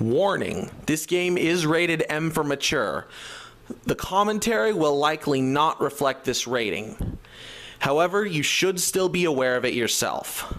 Warning, this game is rated M for mature. The commentary will likely not reflect this rating. However, you should still be aware of it yourself.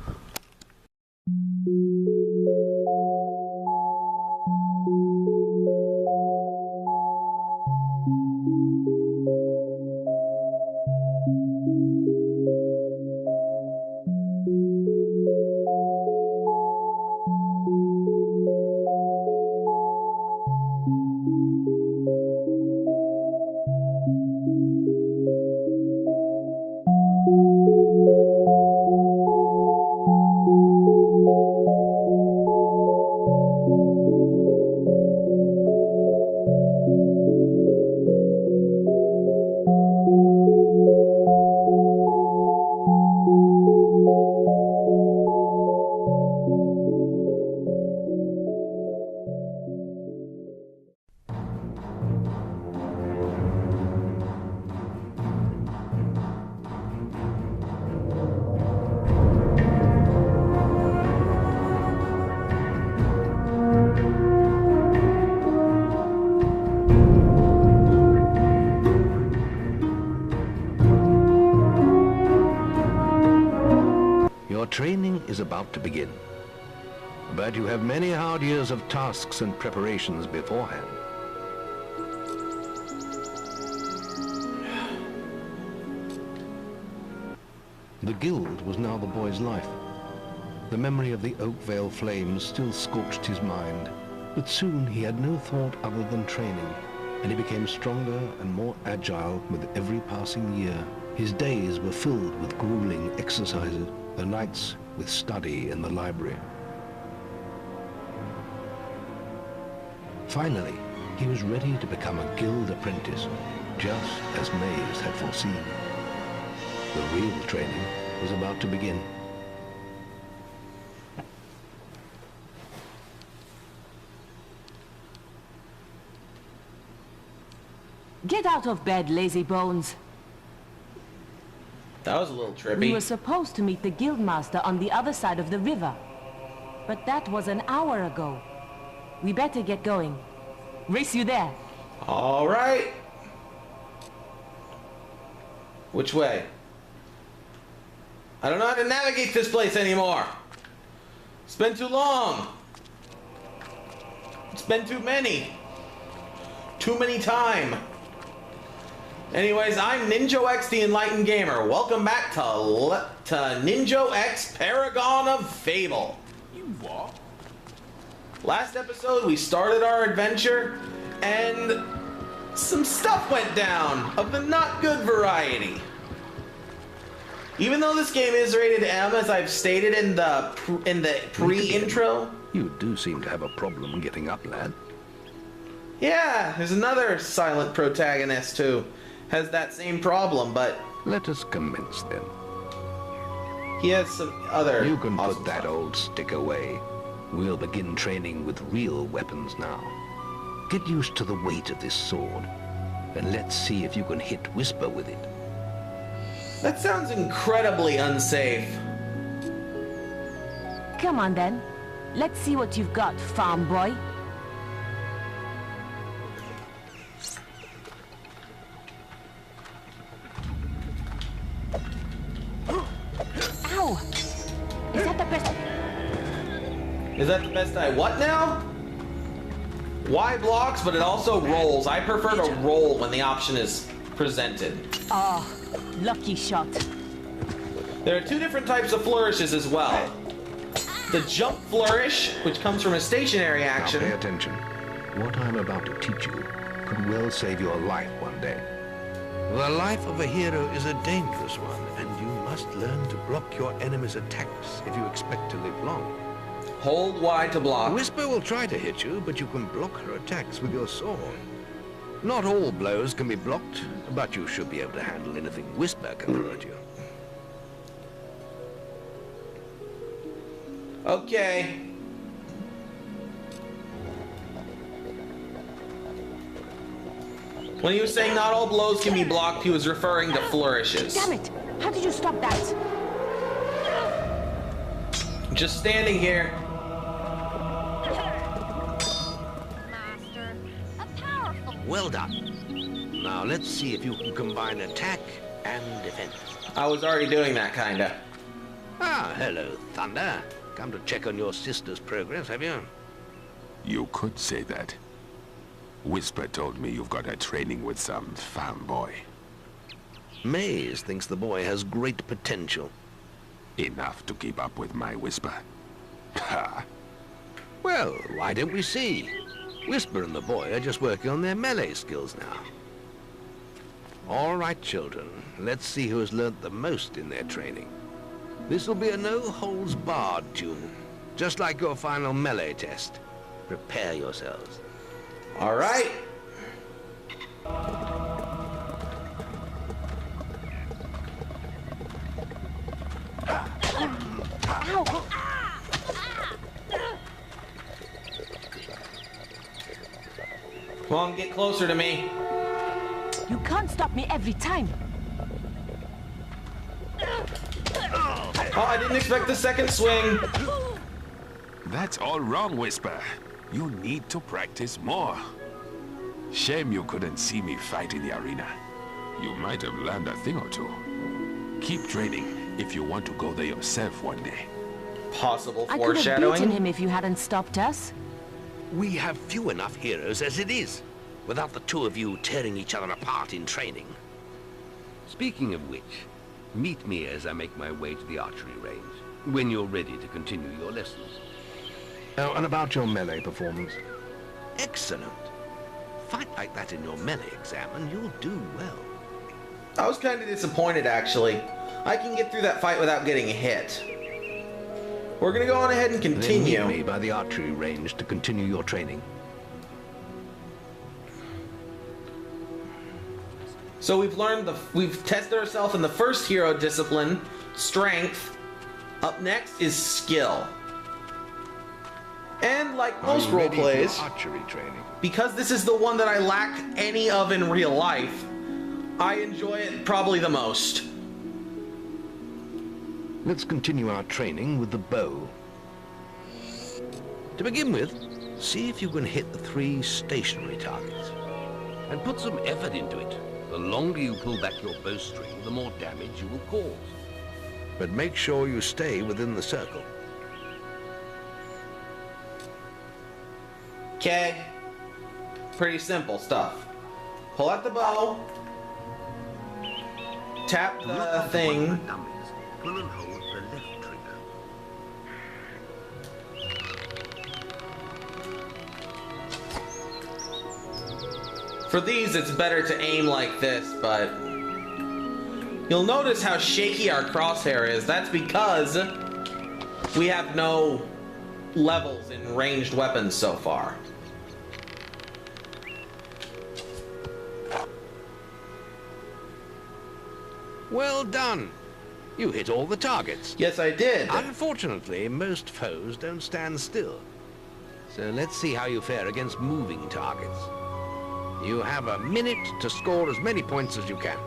Training is about to begin, but you have many hard years of tasks and preparations beforehand. The guild was now the boy's life. The memory of the Oakvale flames still scorched his mind, but soon he had no thought other than training, and he became stronger and more agile with every passing year. His days were filled with grueling exercises, the nights with study in the library. Finally, he was ready to become a guild apprentice, just as Maze had foreseen. The real training was about to begin. Get out of bed, lazy bones. That was a little trippy. We were supposed to meet the guildmaster on the other side of the river. But that was an hour ago. We better get going. Race you there. All right. Which way? I don't know how to navigate this place anymore. It's been too long. It's been too many. Too many time. Anyways, I'm Ninjo X, the Enlightened Gamer. Welcome back to Ninjo X Paragon of Fable. You what? Last episode, we started our adventure, and some stuff went down of the not good variety. Even though this game is rated M, as I've stated in the pre-intro. You do seem to have a problem getting up, lad. Yeah, there's another silent protagonist who has that same problem, but Let us commence then. he has some other. You can awesome put that stuff. old stick away. We'll begin training with real weapons now. Get used to the weight of this sword, and let's see if you can hit Whisper with it. That sounds incredibly unsafe. Come on then. Let's see what you've got, farm boy. Ow! Is that the best? Is that the best I what now? Y blocks, but it also rolls. I prefer to roll when the option is presented. Oh, lucky shot. There are two different types of flourishes as well. The jump flourish, which comes from a stationary action. Now pay attention. What I'm about to teach you could well save your life one day. The life of a hero is a dangerous one, and you must learn to block your enemy's attacks if you expect to live long. Hold Y to block. Whisper will try to hit you, but you can block her attacks with your sword. Not all blows can be blocked, but you should be able to handle anything Whisper can throw at you. Okay. When he was saying not all blows can be blocked, he was referring to flourishes. Damn it! How did you stop that? Just standing here. Well done. Now let's see if you can combine attack and defense. I was already doing that, kinda. Ah, hello, Thunder. Come to check on your sister's progress, have you? You could say that. Whisper told me you've got her training with some farm boy. Maze thinks the boy has great potential. Enough to keep up with my Whisper. Ha! Well, why don't we see? Whisper and the boy are just working on their melee skills now. All right, children. Let's see who has learnt the most in their training. This will be a no-holds-barred tune, just like your final melee test. Prepare yourselves. All right. Come on, get closer to me. You can't stop me every time. Oh, I didn't expect the second swing. That's all wrong, Whisper. You need to practice more. Shame you couldn't see me fight in the arena. You might have learned a thing or two. Keep training if you want to go there yourself one day. Possible I could have beaten foreshadowing. him if you hadn't stopped us. We have few enough heroes as it is, without the two of you tearing each other apart in training. Speaking of which, meet me as I make my way to the archery range, when you're ready to continue your lessons. Oh, and about your melee performance? Excellent. Fight like that in your melee exam and you'll do well. I was kind of disappointed, actually. I can get through that fight without getting hit. We're gonna go on ahead and continue. Then meet me by the archery range to continue your training. So we've tested ourselves in the first hero discipline, strength. Up next is skill. And like most role plays, Archery training. because this is the one that I lack any of in real life, I enjoy it probably the most. Let's continue our training with the bow. To begin with, see if you can hit the 3 stationary targets. And put some effort into it. The longer you pull back your bowstring, the more damage you will cause. But make sure you stay within the circle. Okay. Pretty simple stuff. Pull out the bow. Tap the thing. Pull and hold the left trigger. For these, it's better to aim like this, but you'll notice how shaky our crosshair is. That's because we have no levels in ranged weapons so far. Well done. You hit all the targets. Yes, I did. Unfortunately, most foes don't stand still. So let's see how you fare against moving targets. You have a minute to score as many points as you can.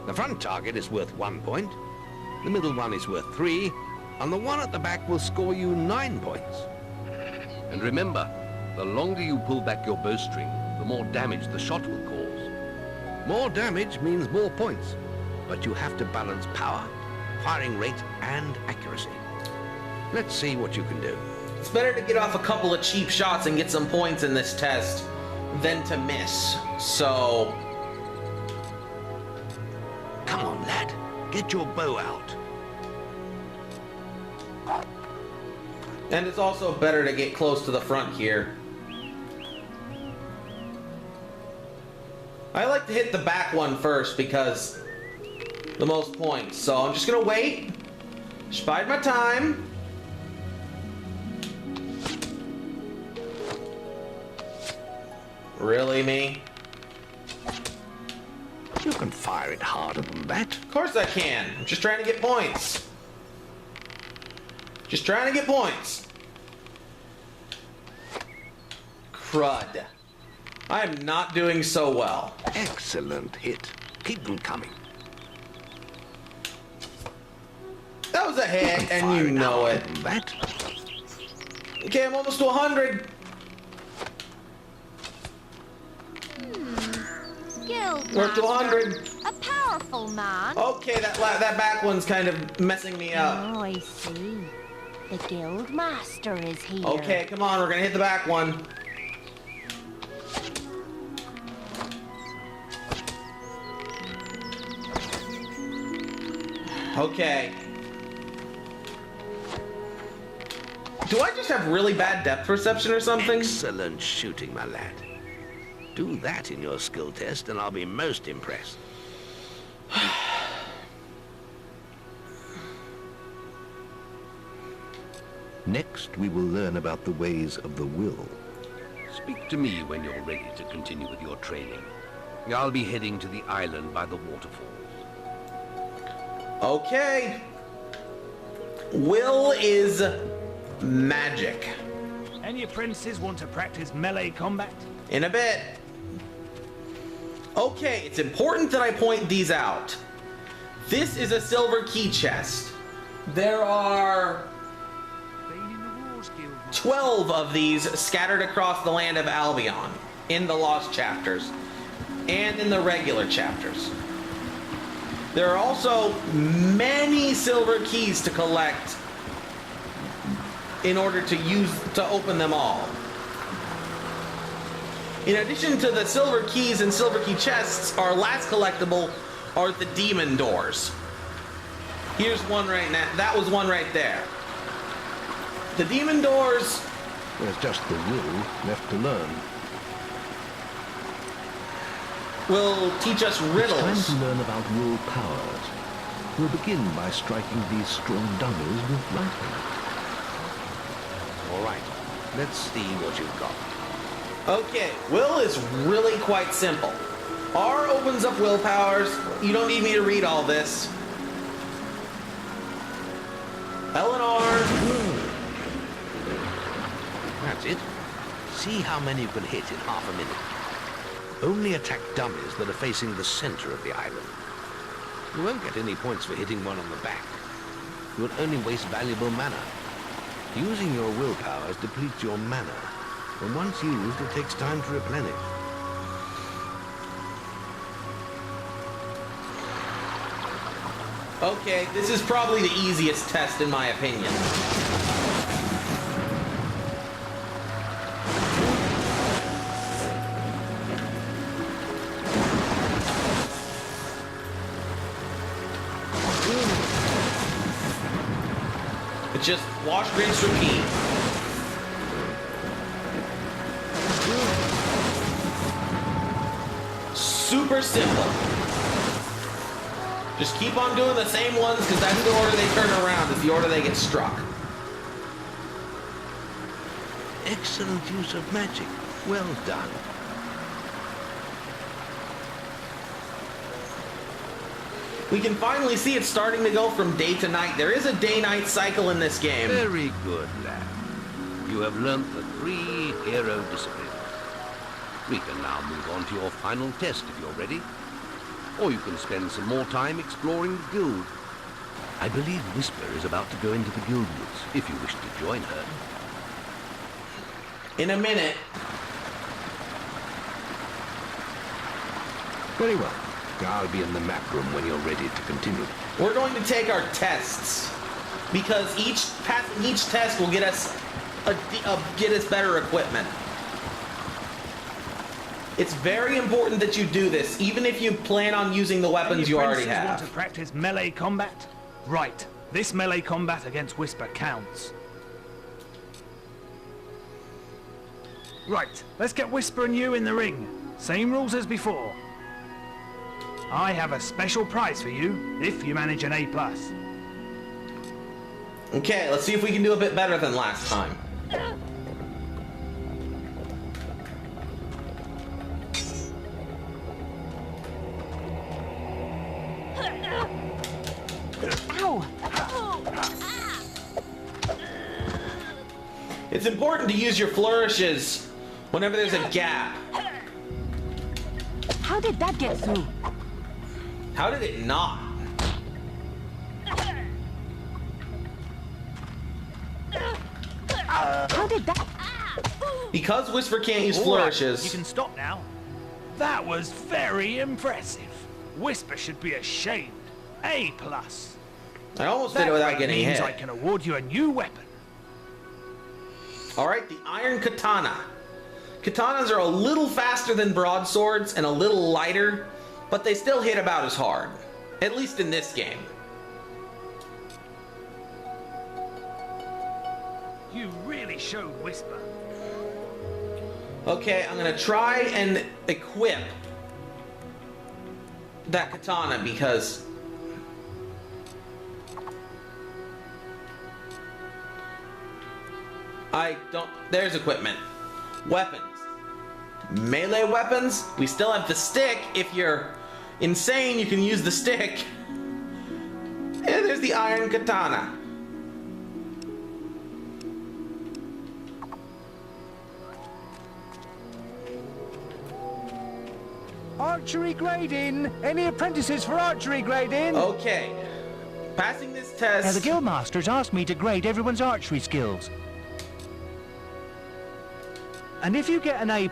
The front target is worth 1 point, the middle one is worth 3, and the one at the back will score you 9 points. And remember, the longer you pull back your bowstring, the more damage the shot will cause. More damage means more points, but you have to balance power, firing rate, and accuracy. Let's see what you can do. It's better to get off a couple of cheap shots and get some points in this test than to miss. So, Come on, lad. Get your bow out. and it's also better to get close to the front here. I like to hit the back one first because the most points. So I'm just gonna wait, just bide my time. Really, me? You can fire it harder than that. Of course I can. I'm just trying to get points. Just trying to get points. Crud. I am not doing so well. Excellent hit. Keep them coming. That was a hit, and you know it. That. Okay, I'm almost to 100. We're to 100. A powerful man. Okay, that back one's kind of messing me up. Oh, I see. The guild master is here. Okay, come on, we're gonna hit the back one. Okay. Do I just have really bad depth perception or something? Excellent shooting, my lad. Do that in your skill test and I'll be most impressed. Next, we will learn about the ways of the will. Speak to me when you're ready to continue with your training. I'll be heading to the island by the waterfalls. Okay. Will is magic. Any apprentices want to practice melee combat? In a bit. Okay, it's important that I point these out. This is a silver key chest. There are 12 of these scattered across the land of Albion in the Lost chapters and in the regular chapters. There are also many silver keys to collect in order to open them all. In addition to the silver keys and silver key chests, our last collectible are the demon doors. Here's one right now. That was one right there. The demon doors. There's just the will left to learn. Will teach us riddles. It's time to learn about will powers. We'll begin by striking these strong dummies with lightning. All right, let's see what you've got. Okay, will is really quite simple. R opens up will powers. You don't need me to read all this. L and R. That's it. See how many you can hit in half a minute. Only attack dummies that are facing the center of the island. You won't get any points for hitting one on the back. You will only waste valuable mana. Using your willpowers depletes your mana, and once used, it takes time to replenish. Okay, this is probably the easiest test in my opinion. It's just wash, rinse, repeat. Super simple. Just keep on doing the same ones because that's the order they turn around, is the order they get struck. Excellent use of magic. Well done. We can finally see it's starting to go from day to night. There is a day-night cycle in this game. Very good, lad. You have learnt the 3 hero disciplines. We can now move on to your final test if you're ready. Or you can spend some more time exploring the guild. I believe Whisper is about to go into the guild woods, if you wish to join her. In a minute. Very well. I'll be in the map room when you're ready to continue. We're going to take our tests because passing each test will get us better equipment. It's very important that you do this, even if you plan on using the weapons you already have. Want to practice melee combat? Right. This melee combat against Whisper counts. Right. Let's get Whisper and you in the ring. Same rules as before. I have a special prize for you if you manage an A+. Okay, let's see if we can do a bit better than last time. Ow! It's important to use your flourishes whenever there's a gap. How did that get through? How did it not? How did that... Because Whisper can't use All right, flourishes. you can stop now. That was very impressive. Whisper should be ashamed. A+. I almost did it without getting means hit. I can award you a new weapon. Alright, the Iron Katana. Katanas are a little faster than broadswords and a little lighter, but they still hit about as hard. At least in this game. You really showed Whisper. Okay, I'm gonna try and equip that katana because I don't... There's equipment. Weapons. Melee weapons. We still have the stick. If you're insane, you can use the stick. And there's the Iron Katana. Archery grading. Any apprentices for archery grading? Okay. Passing this test... Now, the Guildmasters asked me to grade everyone's archery skills. And if you get an A+,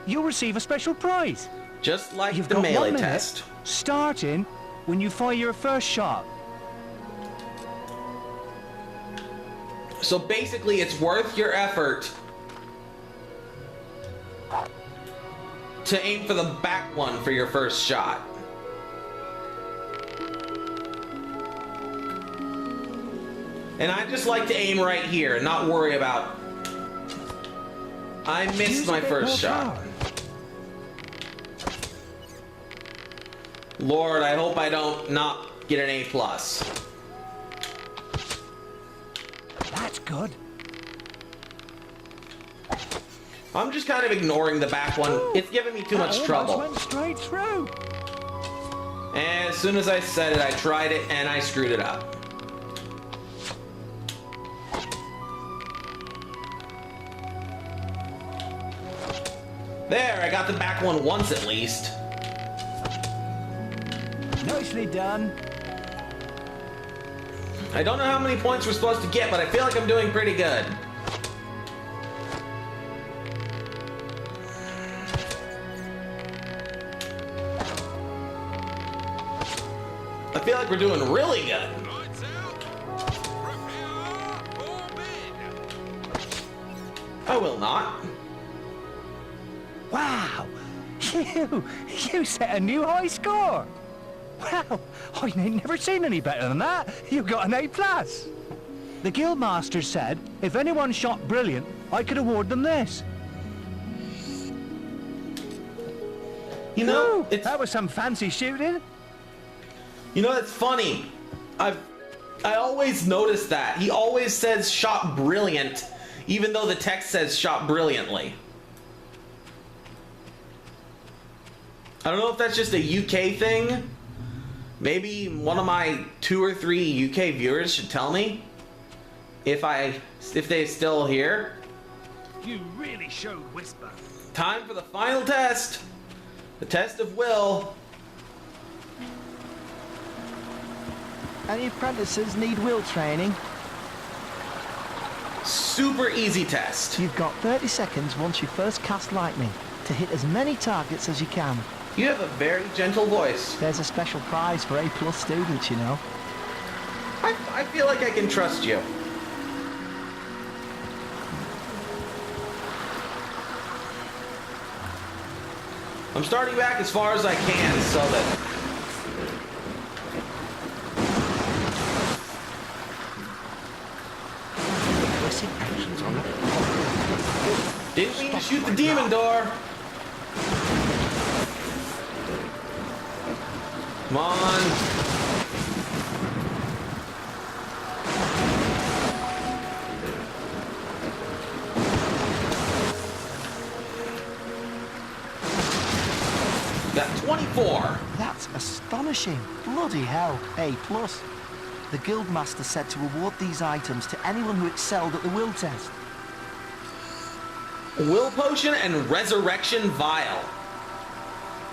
you'll receive a special prize. Just like You've the got melee 1 minute, test. starting when you fire your first shot. So basically, it's worth your effort to aim for the back one for your first shot. And I just like to aim right here and not worry about... I missed Use a my bit first more shot. power. Lord, I hope I don't not get an A+. That's good. I'm just kind of ignoring the back one. It's giving me too much That trouble. almost went straight through. And as soon as I said it, I tried it and I screwed it up. There, I got the back one once at least. Nicely done. I don't know how many points we're supposed to get, but I feel like I'm doing pretty good. I feel like we're doing really good. I will not. Wow. You set a new high score. Wow. I've never seen any better than that. You got an A+. The Guildmaster said if anyone shot brilliant, I could award them this. You know, Ooh, it's... that was some fancy shooting. You know, it's funny. I always notice that. He always says shot brilliant, even though the text says shot brilliantly. I don't know if that's just a UK thing. Maybe one of my 2 or 3 UK viewers should tell me if they're still here. You really showed Whisper. Time for the final test. The test of will. Any apprentices need will training? Super easy test. You've got 30 seconds once you first cast lightning to hit as many targets as you can. You have a very gentle voice. There's a special prize for A+ students, you know. I feel like I can trust you. I'm starting back as far as I can so that... Didn't mean to shoot the demon door. Come on. Got 24. That's astonishing. Bloody hell. A+. The Guildmaster said to award these items to anyone who excelled at the will test. Will Potion and Resurrection Vial.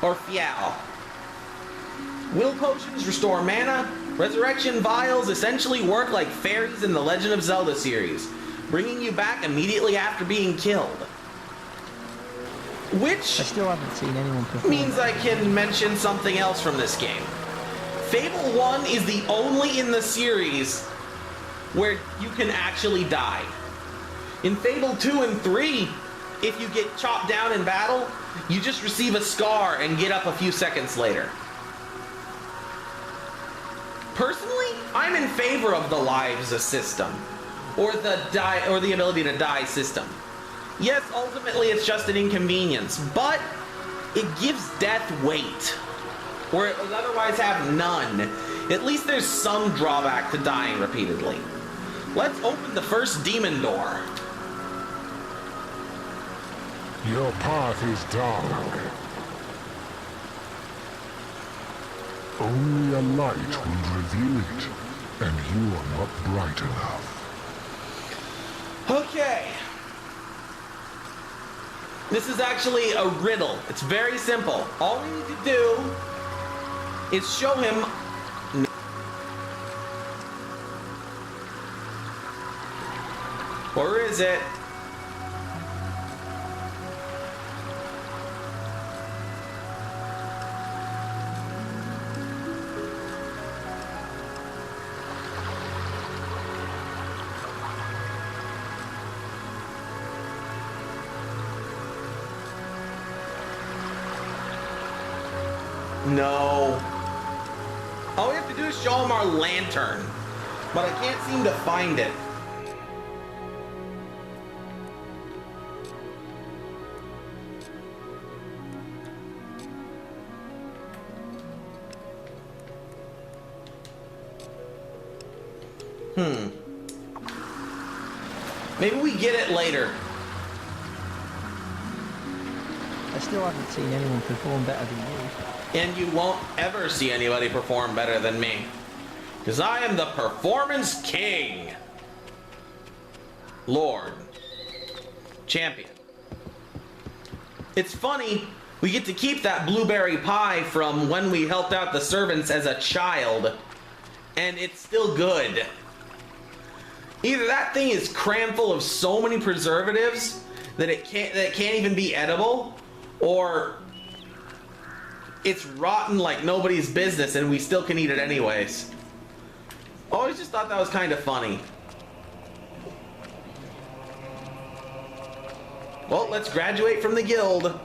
Or Fial. Will Potions restore mana. Resurrection Vials essentially work like fairies in the Legend of Zelda series, bringing you back immediately after being killed. Which I still haven't seen anyone perform. means I can mention something else from this game. Fable 1 is the only in the series where you can actually die. In Fable 2 and 3, if you get chopped down in battle, you just receive a scar and get up a few seconds later. Personally, I'm in favor of the lives system, or the ability to die system. Yes, ultimately it's just an inconvenience, but it gives death weight, where it would otherwise have none. At least there's some drawback to dying repeatedly. Let's open the first demon door. Your path is dark. Only a light will reveal it, and you are not bright enough. Okay. This is actually a riddle. It's very simple. All we need to do is show him... Where is it? No. All we have to do is show him our lantern, but I can't seem to find it. Maybe we get it later. I still haven't seen anyone perform better than you. And you won't ever see anybody perform better than me. Because I am the performance king. Lord. Champion. It's funny, we get to keep that blueberry pie from when we helped out the servants as a child. And it's still good. Either that thing is crammed full of so many preservatives that it can't even be edible, or it's rotten like nobody's business and we still can eat it anyways. Always just thought that was kind of funny. Well, let's graduate from the guild.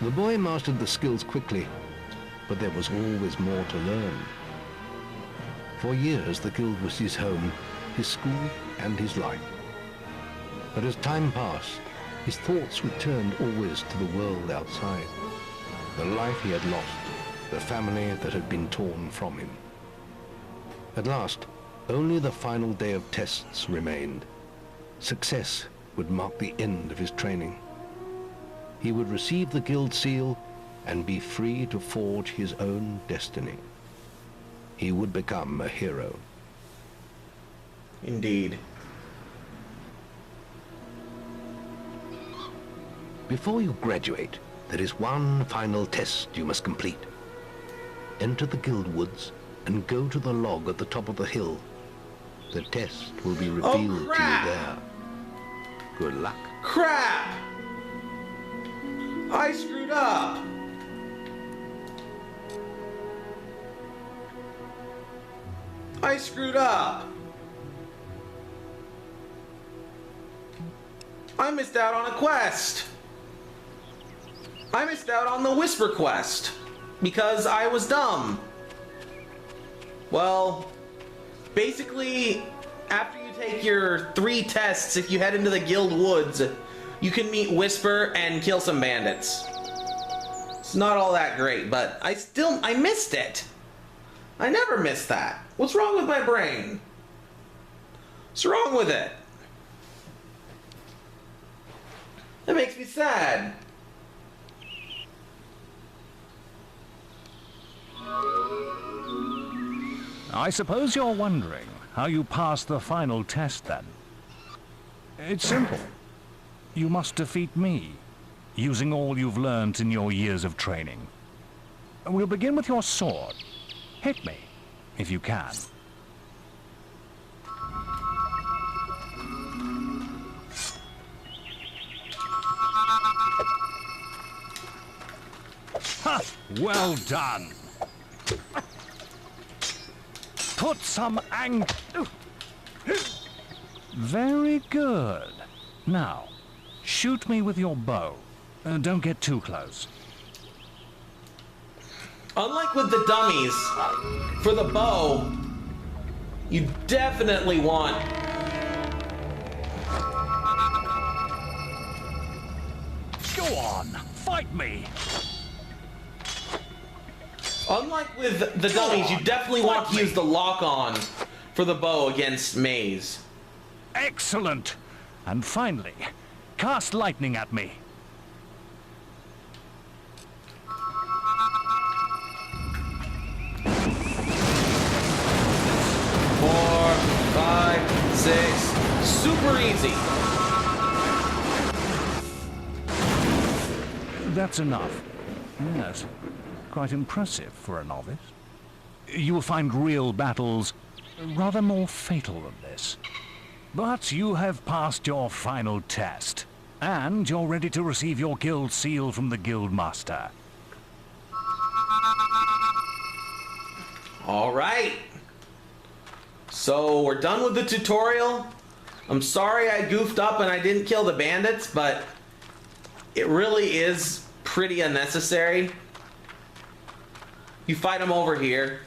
The boy mastered the skills quickly, but there was always more to learn. For years, the guild was his home, his school, and his life. But as time passed, his thoughts returned always to the world outside. The life he had lost, the family that had been torn from him. At last, only the final day of tests remained. Success would mark the end of his training. He would receive the guild seal and be free to forge his own destiny. He would become a hero. Indeed. Before you graduate, there is one final test you must complete. Enter the guild woods and go to the log at the top of the hill. The test will be revealed to you there. Good luck. Crap! I screwed up. I screwed up. I missed out on a quest. I missed out on the Whisper quest because I was dumb. Well, basically, after you take your 3 tests, if you head into the guild woods, you can meet Whisper and kill some bandits. It's not all that great, but I missed it. I never missed that. What's wrong with my brain? What's wrong with it? That makes me sad. I suppose you're wondering how you passed the final test then. It's simple. You must defeat me, using all you've learned in your years of training. We'll begin with your sword. Hit me, if you can. Well done. Put some Very good. Now, shoot me with your bow. Don't get too close. Unlike with the dummies, for the bow, you definitely want... Go on, fight me. Unlike with the dummies, you definitely want to use the lock-on for the bow against Maze. Excellent. And finally, cast lightning at me. 4, 5, 6. Super easy. That's enough. Yes. Quite impressive for a novice. You will find real battles rather more fatal than this. But you have passed your final test, and you're ready to receive your guild seal from the guild master. All right. So we're done with the tutorial. I'm sorry I goofed up and I didn't kill the bandits, but it really is pretty unnecessary. You fight them over here.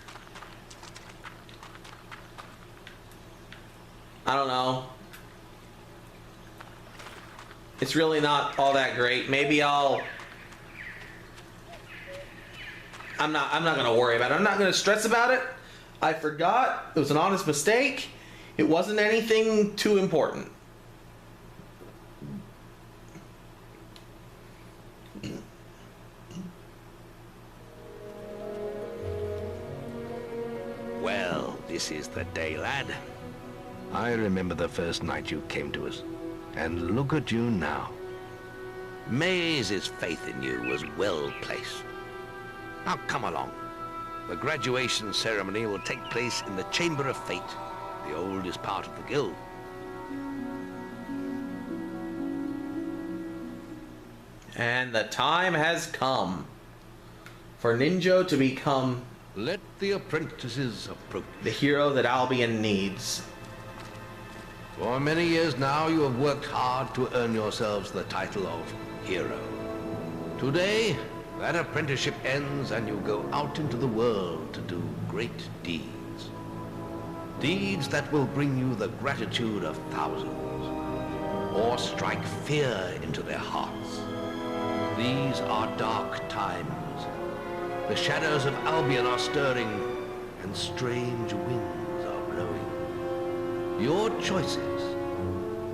I don't know. It's really not all that great. Maybe I'm not gonna worry about it. I'm not gonna stress about it. I forgot. It was an honest mistake. It wasn't anything too important. Well, this is the day, lad. I remember the first night you came to us. And look at you now. Maze's faith in you was well placed. Now come along. The graduation ceremony will take place in the Chamber of Fate, the oldest part of the guild. And the time has come for Ninjo to become Let the apprentices approach. the hero that Albion needs. For many years now you have worked hard to earn yourselves the title of hero. Today, that apprenticeship ends and you go out into the world to do great deeds. Deeds that will bring you the gratitude of thousands, or strike fear into their hearts. These are dark times. The shadows of Albion are stirring, and strange winds are blowing. Your choices,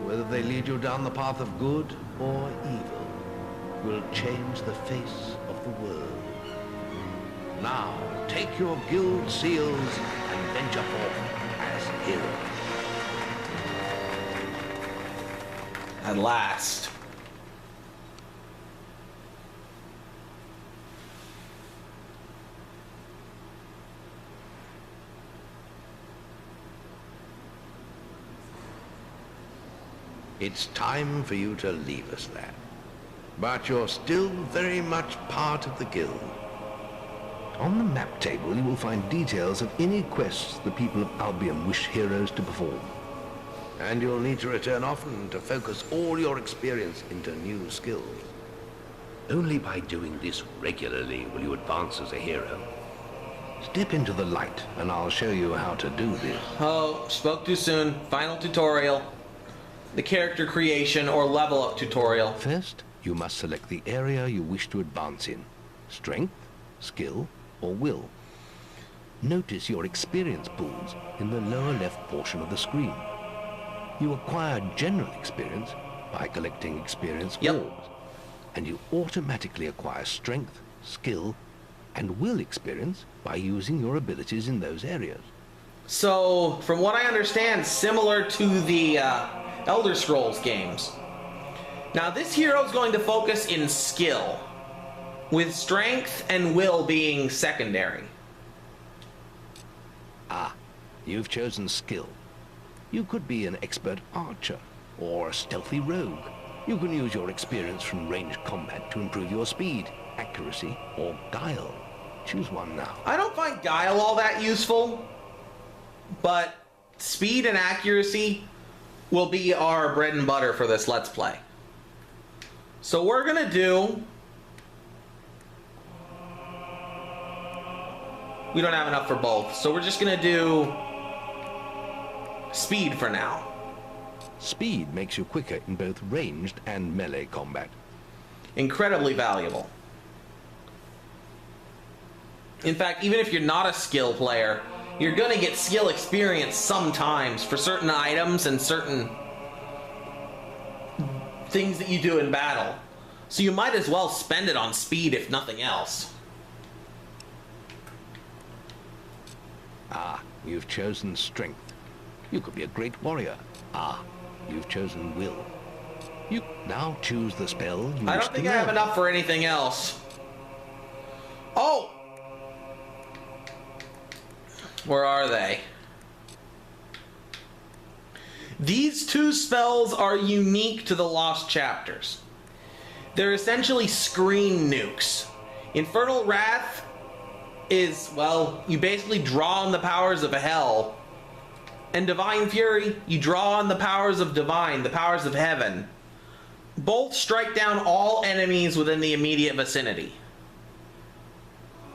whether they lead you down the path of good or evil, will change the face of the world. Now, take your guild seals and venture forth as heroes. At last. It's time for you to leave us, lad. But you're still very much part of the guild. On the map table, you will find details of any quests the people of Albion wish heroes to perform. And you'll need to return often to focus all your experience into new skills. Only by doing this regularly will you advance as a hero. Step into the light, and I'll show you how to do this. Oh, spoke too soon. Final tutorial. The character creation or level up tutorial. First, you must select the area you wish to advance in. Strength, skill, or will. Notice your experience pools in the lower left portion of the screen. You acquire general experience by collecting experience orbs, and you automatically acquire strength, skill, and will experience by using your abilities in those areas. So, from what I understand, similar to the Elder Scrolls games. Now, this hero is going to focus in skill, with strength and will being secondary. Ah, you've chosen skill. You could be an expert archer or a stealthy rogue. You can use your experience from ranged combat to improve your speed, accuracy or guile. Choose one now. I don't find guile all that useful, but speed and accuracy will be our bread and butter for this Let's Play. So we're gonna do... We don't have enough for both, so we're just gonna do speed for now. Speed makes you quicker in both ranged and melee combat. Incredibly valuable. In fact, even if you're not a skill player, you're gonna get skill experience sometimes for certain items and certain things that you do in battle. So you might as well spend it on speed if nothing else. Ah, you've chosen strength. You could be a great warrior. Ah, you've chosen will. You now choose the spell you wish to I don't think I have enough for anything else. Oh! Where are they? These two spells are unique to the Lost Chapters. They're essentially screen nukes. Infernal Wrath is, well, you basically draw on the powers of hell. And Divine Fury, you draw on the powers of divine, the powers of heaven. Both strike down all enemies within the immediate vicinity.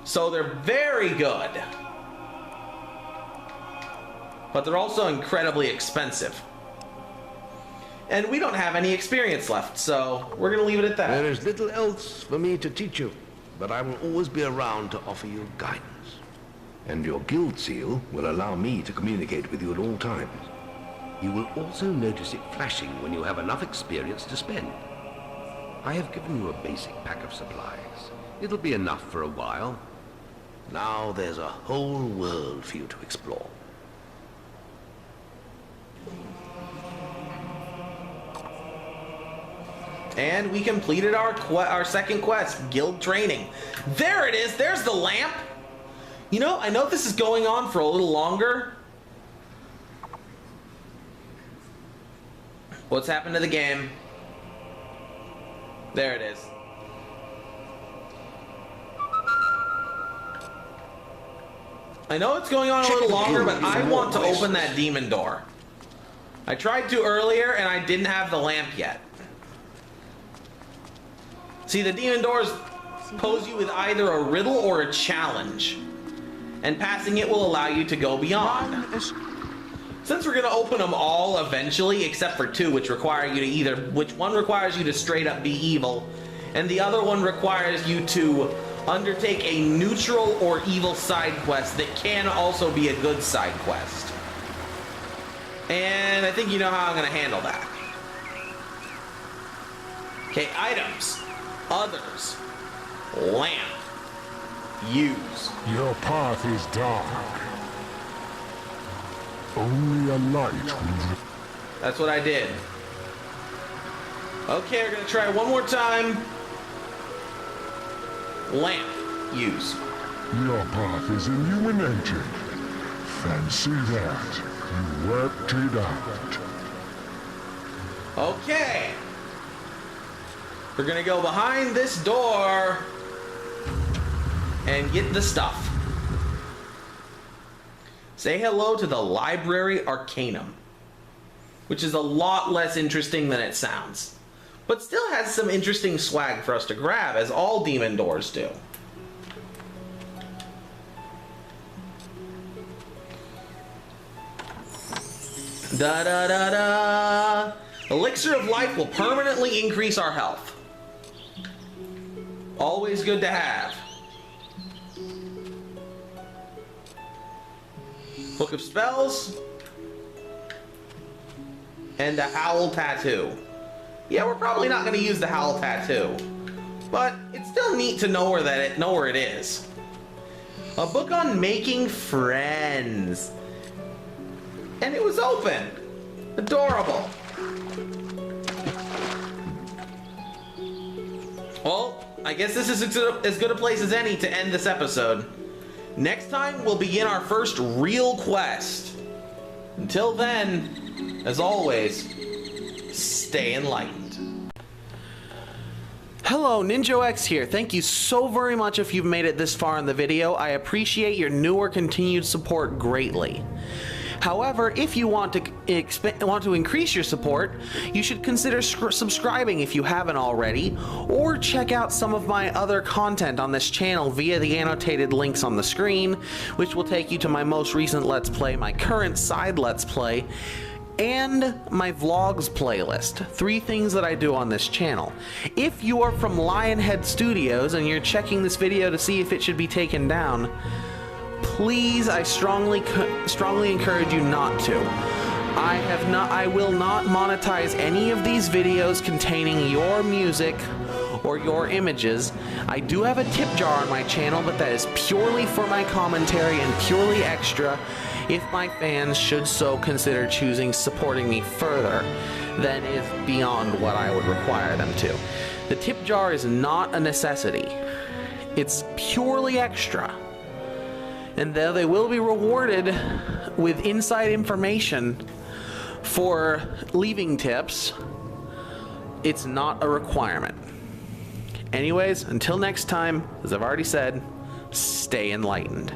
So they're very good. But they're also incredibly expensive. And we don't have any experience left, so we're going to leave it at that. There is little else for me to teach you, but I will always be around to offer you guidance. And your guild seal will allow me to communicate with you at all times. You will also notice it flashing when you have enough experience to spend. I have given you a basic pack of supplies. It'll be enough for a while. Now there's a whole world for you to explore. And we completed our second quest, guild training. There it is. There's the lamp. You know, I know this is going on for a little longer. What's happened to the game? There it is. I know it's going on a little longer, but I want to open that demon door. I tried to earlier, and I didn't have the lamp yet. See, the demon doors pose you with either a riddle or a challenge, and passing it will allow you to go beyond. Since we're going to open them all eventually, except for two, which require you to which one requires you to straight up be evil, and the other one requires you to undertake a neutral or evil side quest that can also be a good side quest. And I think you know how I'm going to handle that. Okay, items. Others. Lamp. Use. Your path is dark. Only a light will... That's what I did. Okay, we're going to try one more time. Lamp. Use. Your path is illuminated. Fancy that. You worked it out. Okay. We're gonna go behind this door and get the stuff. Say hello to the Library Arcanum, which is a lot less interesting than it sounds, but still has some interesting swag for us to grab, as all demon doors do. Da da da da. Elixir of Life will permanently increase our health. Always good to have. Book of Spells. And the Howl Tattoo. Yeah, we're probably not going to use the Howl Tattoo, but it's still neat to know where it is. A book on making friends. And it was open. Adorable. Well, I guess this is as good a place as any to end this episode. Next time, we'll begin our first real quest. Until then, as always, stay enlightened. Hello, Ninjo X here. Thank you so very much if you've made it this far in the video. I appreciate your new or continued support greatly. However, if you want to increase your support, you should consider subscribing if you haven't already, or check out some of my other content on this channel via the annotated links on the screen, which will take you to my most recent Let's Play, my current side Let's Play, and my vlogs playlist. 3 things that I do on this channel. If you are from Lionhead Studios and you're checking this video to see if it should be taken down, please, I strongly encourage you not to. I will not monetize any of these videos containing your music or your images. I do have a tip jar on my channel, but that is purely for my commentary and purely extra if my fans should so consider supporting me further than is beyond what I would require them to. The tip jar is not a necessity. It's purely extra. And though they will be rewarded with inside information for leaving tips, it's not a requirement. Anyways, until next time, as I've already said, stay enlightened.